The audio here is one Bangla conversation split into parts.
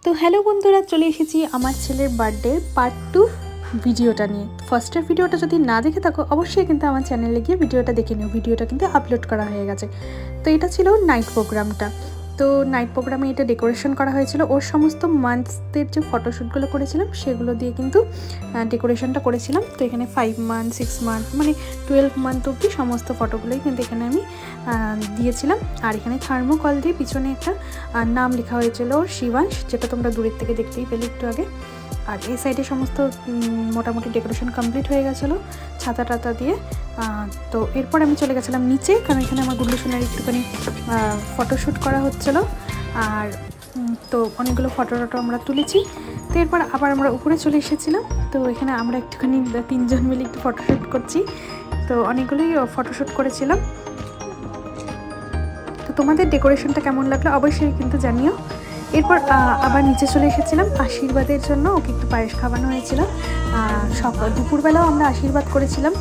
তো হ্যালো বন্ধুরা, চলে এসেছি আমার ছেলের বার্থডে পার্ট 2 ভিডিওটা নিয়ে। ফার্স্টের ভিডিওটা যদি না দেখে থাকো অবশ্যই কিন্তু আমার চ্যানেলে গিয়ে ভিডিওটা দেখে নিও, ভিডিওটা কিন্তু আপলোড করা হয়ে গেছে। তো এটা ছিল নাইট প্রোগ্রামটা। তো নাইট প্রোগ্রামে এটা ডেকোরেশন করা হয়েছিল, ওর সমস্ত মান্থসদের যে ফটোশ্যুটগুলো করেছিলাম সেগুলো দিয়ে কিন্তু ডেকোরেশনটা করেছিলাম। তো এখানে 5 মান্থ 6 মান্থ মানে 12 মান্থ অবধি সমস্ত ফটোগুলোই কিন্তু এখানে আমি দিয়েছিলাম। আর এখানে থার্মোকল দিয়ে পিছনে একটা নাম লেখা হয়েছিল শিবাংশ, যেটা তোমরা দূরের থেকে দেখতেই পেলে একটু আগে। আর এই সাইডে সমস্ত মোটামুটি ডেকোরেশন কমপ্লিট হয়ে গেছিলো ছাতা টাতা দিয়ে। তো এরপর আমি চলে গেছিলাম নিচে, কারণ এখানে আমার গুড্ডু সোনার একটুখানি ফটোশ্যুট করা হচ্ছিলো। আর তো অনেকগুলো ফটো আমরা তুলেছি। তো এরপর আবার আমরা উপরে চলে এসেছিলাম। তো এখানে আমরা একটুখানি 3 জন মিলে একটু ফটোশ্যুট করছি। তো অনেকগুলোই ফটোশ্যুট করেছিলাম। তো তোমাদের ডেকোরেশনটা কেমন লাগলো অবশ্যই কিন্তু জানিও। এরপর আবার নিচে চলে এসেছিলাম আশীর্বাদের জন্য, ওকে একটু পায়েস খাওয়ানো হয়েছিল। দুপুরবেলাও আমরা আশীর্বাদ করেছিলাম,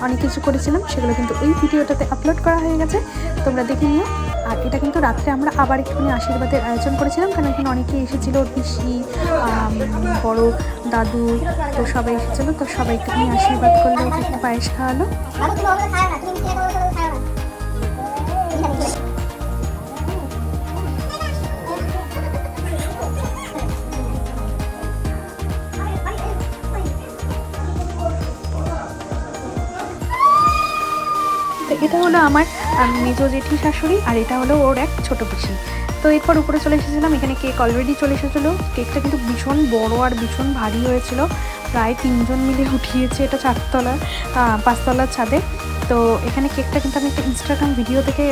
অনেক কিছু করেছিলাম, সেগুলো কিন্তু এই ভিডিওটাতে আপলোড করা হয়ে গেছে, তোমরা দেখে নিও। আর এটা কিন্তু রাত্রে আমরা আবার একটুখানি আশীর্বাদের আয়োজন করেছিলাম, কারণ এখানে অনেকেই এসেছিল, পিসি, বড় দাদু, তো সবাই এসেছিলো। তো সবাই একটুখানি আশীর্বাদ করলো, ওকে একটু পায়েস খাওয়ালো। এটা হলো আমার মেজো জেঠি শাশুড়ি, আর এটা হলো ওর এক ছোটো পিসি। তো এরপর উপরে চলে এসেছিলাম। এখানে কেক অলরেডি চলে এসেছিলো। কেকটা কিন্তু ভীষণ বড় আর ভীষণ ভারী হয়েছিল, প্রায় 3 জন মিলে উঠিয়েছে এটা 5তলার ছাদে। তো এখানে কেকটা কিন্তু আমি একটা ইনস্টাগ্রাম ভিডিও থেকে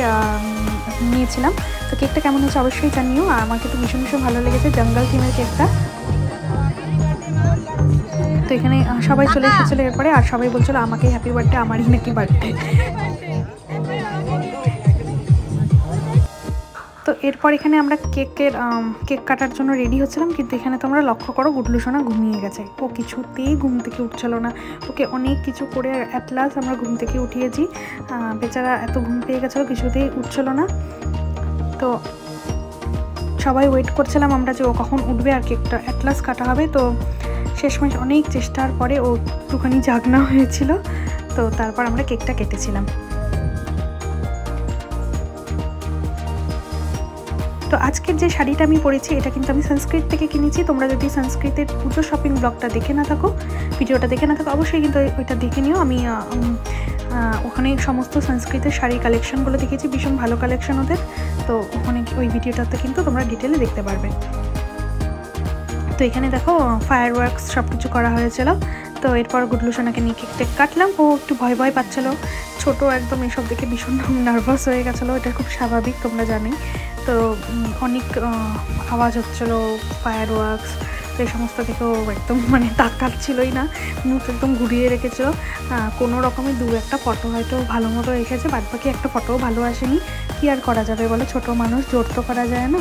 নিয়েছিলাম। তো কেকটা কেমন হয়েছে অবশ্যই জানিও। আর আমার কিন্তু ভীষণ ভালো লেগেছে জঙ্গল থিমের কেকটা। তো এখানে সবাই চলে এসেছিলো এরপরে, আর সবাই বলছিলো আমাকেই হ্যাপি বার্থডে, আমারই নাকি বার্থডে। তো এরপর এখানে আমরা কেক কাটার জন্য রেডি হচ্ছিলাম, কিন্তু এখানে তোমরা লক্ষ্য করো গুড্ডু সোনা ঘুমিয়ে গেছে। ও কিছুতেই ঘুম থেকে উঠছিল না, ওকে অনেক কিছু করে অ্যাট লাস্ট আমরা ঘুম থেকে উঠিয়েছি। বেচারা এত ঘুম পেয়ে গেছিলো, কিছুতেই উঠছিল না। তো সবাই ওয়েট করছিলাম আমরা যে ও কখন উঠবে আর কেকটা অ্যাট লাস্ট কাটা হবে। তো শেষমেশ অনেক চেষ্টার পরে ও একটুখানি জাগনা হয়েছিল। তো তারপর আমরা কেকটা কেটেছিলাম। তো আজকের যে শাড়িটা আমি পরেছি এটা কিন্তু আমি সংস্কৃত থেকে কিনেছি। তোমরা যদি সংস্কৃতের পুজো শপিং ব্লগটা দেখে না থাকো, ভিডিওটা দেখে না থাকো, অবশ্যই কিন্তু ওইটা দেখে নিও। আমি ওখানে সমস্ত সংস্কৃতের শাড়ির কালেকশানগুলো দেখেছি, ভীষণ ভালো কালেকশান ওদের। তো ওখানে ওই ভিডিওটাতে কিন্তু তোমরা ডিটেলে দেখতে পারবে। তো এখানে দেখো ফায়ার ওয়ার্কস সব কিছু করা হয়েছিল। তো এরপর গুড্ডু সোনাকে নিয়ে কেক কাটলাম। ও একটু ভয় পাচ্ছিলো, ছোটো একদম, এসব দেখে ভীষণ নার্ভাস হয়ে গেছিলো। এটা খুব স্বাভাবিক, তোমরা জানোই। তো অনেক আওয়াজ হচ্ছিলো ফায়ার ওয়ার্কস, তো এই সমস্ত দেখেও একদম মানে তাকাচ্ছিলোই না, মুখ একদম ঘুরিয়ে রেখেছিলো। কোনো রকমের 2-1টা ফটো হয়তো ভালো মতো এসেছে, বাদবাকি একটা ফটোও ভালো আসেনি। কি আর করা যাবে বলো, ছোটো মানুষ, জোর তো করা যায় না।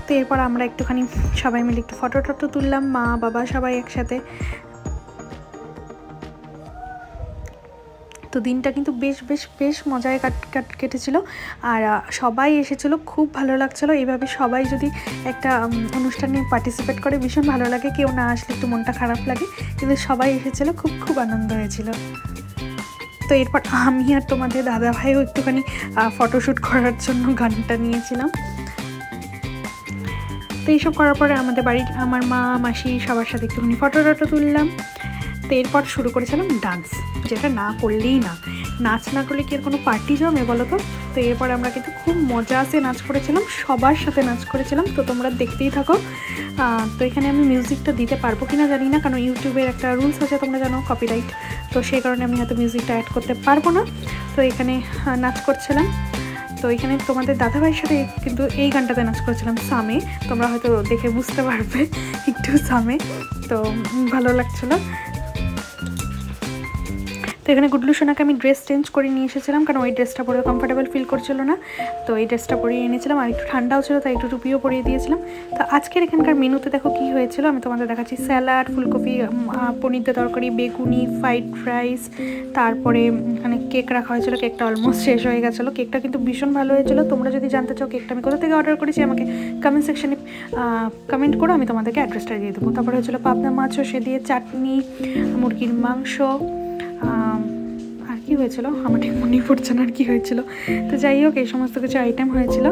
তো এরপর আমরা একটুখানি সবাই মিলে একটু ফটো তুললাম, মা বাবা সবাই একসাথে। তো দিনটা কিন্তু বেশ মজায় কেটেছিল। আর সবাই এসেছিলো, খুব ভালো লাগছিলো। এইভাবে সবাই যদি একটা অনুষ্ঠানে পার্টিসিপেট করে ভীষণ ভালো লাগে, কেউ না আসলে একটু মনটা খারাপ লাগে, কিন্তু সবাই এসেছিলো, খুব আনন্দ হয়েছিল। তো এরপর আমি আর তোমাদের দাদাভাইও একটুখানি ফটোশ্যুট করার জন্য গানটা নিয়েছিলাম। তো এইসব করার পরে আমাদের বাড়ির আমার মা মাসি সবার সাথে একটুখানি ফটো তুললাম। তো এরপর শুরু করেছিলাম ডান্স, যেটা না করলেই না, নাচ না করলে কি আর কোনো পার্টি জমে বলো তো। তো এরপর আমরা কিন্তু খুব মজাতে নাচ করেছিলাম, সবার সাথে নাচ করেছিলাম। তো তোমরা দেখতেই থাকো। তো এখানে আমি মিউজিকটা দিতে পারবো কিনা জানি না, কারণ ইউটিউবের একটা রুলস আছে, তোমরা জানো, কপিরাইট। তো সেই কারণে আমি হয়তো মিউজিকটা অ্যাড করতে পারবো না। তো এখানে নাচ করছিলাম। তো এখানে তোমাদের দাদাভাইয়ের সাথে কিন্তু এই গানটাতে নাচ করেছিলাম, সামে, তোমরা হয়তো দেখে বুঝতে পারবে একটু সামে। তো ভালো লাগছিলো। তো এখানে গুডলু সোনাকে আমি ড্রেস চেঞ্জ করে নিয়ে এসেছিলাম, কারণ ওই ড্রেসটা পরে কমফোর্টেবল ফিল করছিল না, তো এই ড্রেসটা পরিয়ে এনেছিলাম। আর একটু ঠান্ডাও ছিল তাই একটু টুপিও পরিয়ে দিয়েছিলাম। তো আজকের এখানকার মেনুতে দেখো কী হয়েছিল আমি তোমাদের দেখাচ্ছি। স্যালাড, ফুলকপি, পনির দিয়ে তরকারি, বেগুনি, ফ্রাইড রাইস, তারপরে এখানে কেক রাখা হয়েছিল। কেকটা অলমোস্ট শেষ হয়ে গেছিলো। কেকটা কিন্তু ভীষণ ভালো হয়েছিল। তোমরা যদি জানতে চাও কেকটা আমি কোথা থেকে অর্ডার করেছি আমাকে কমেন্ট সেকশানে কমেন্ট করো, আমি তোমাদেরকে অ্যাড্রেসটা দিয়ে দেবো। তারপরে হয়েছিলো পাবদা মাছও, সে দিয়ে চাটনি, মুরগির মাংস, আর কি হয়েছিল আমার ঠিক মনে পড়ছে না আর কি হয়েছিল। তো যাই হোক এই সমস্ত কিছু আইটেম হয়েছিল,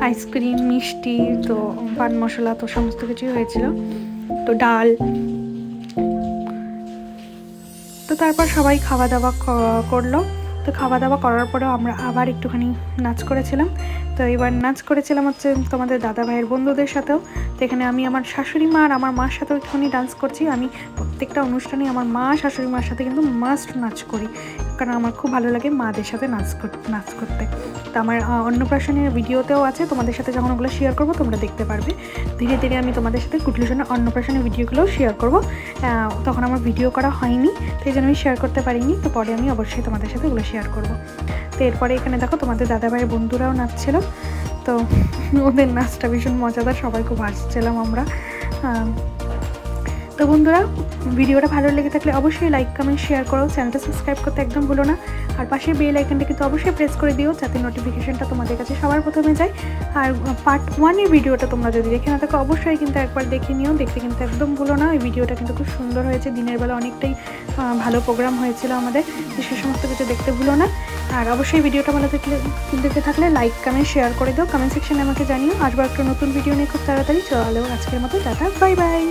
আইসক্রিম, মিষ্টি, তো পান মশলা, তো সমস্ত কিছুই হয়েছিল, তো ডাল। তো তারপর সবাই খাওয়া দাওয়া করলো। তো খাওয়া দাওয়া করার পরেও আমরা আবার একটুখানি নাচ করেছিলাম। তো এবার নাচ করেছিলাম হচ্ছে তোমাদের দাদা ভাইয়ের বন্ধুদের সাথেও। তো এখানে আমি আমার শাশুড়ি মা আর আমার মার সাথেও একটুখানি ডান্স করছি। আমি প্রত্যেকটা অনুষ্ঠানে আমার মা শাশুড়ি মার সাথে কিন্তু মাস্ট নাচ করি, কারণ আমার খুব ভালো লাগে মাদের সাথে নাচ করতে। তো আমার অন্নপ্রাশনের ভিডিওতেও আছে, তোমাদের সাথে যখন ওগুলো শেয়ার করবো তোমরা দেখতে পারবে। ধীরে ধীরে আমি তোমাদের সাথে গুডলু সোনার অন্নপ্রাশনের ভিডিওগুলোও শেয়ার করবো। তখন আমার ভিডিও করা হয়নি, সেই জন্য আমি শেয়ার করতে পারিনি। তো পরে আমি অবশ্যই তোমাদের সাথে ওগুলো শেয়ার করবো। তো এরপরে এখানে দেখো তোমাদের দাদাভাইয়ের বন্ধুরাও নাচছিল। তো ওদের নাচটা ভীষণ মজাদার, সবাই খুব হাসছিলাম আমরা। তো বন্ধুরা, ভিডিওটা ভালো লেগে থাকলে অবশ্যই লাইক, কমেন্ট, শেয়ার করো। চ্যানেলটা সাবস্ক্রাইব করতে একদম ভুলো না। আর পাশে বেল আইকনটা কিন্তু অবশ্যই প্রেস করে দিও, যাতে নোটিফিকেশনটা তোমাদের কাছে সবার প্রথমে যায়। আর পার্ট 1-এর ভিডিওটা তোমরা যদি দেখে না থাকো অবশ্যই কিন্তু একবার দেখে নিও, দেখতে কিন্তু একদম ভুলো না। ওই ভিডিওটা কিন্তু খুব সুন্দর হয়েছে, দিনের বেলা অনেকটাই ভালো প্রোগ্রাম হয়েছিল আমাদের, সে সমস্ত কিছু দেখতে ভুলো না। আর অবশ্যই ভিডিওটা ভালো দেখতে থাকলে লাইক, কমেন্ট, শেয়ার করে দিও, কমেন্ট সেকশনে আমাকে জানিও। আসবো একটা নতুন ভিডিও নিয়ে খুব তাড়াতাড়ি। চলো আজকের মতো টাটা, বাই বাই।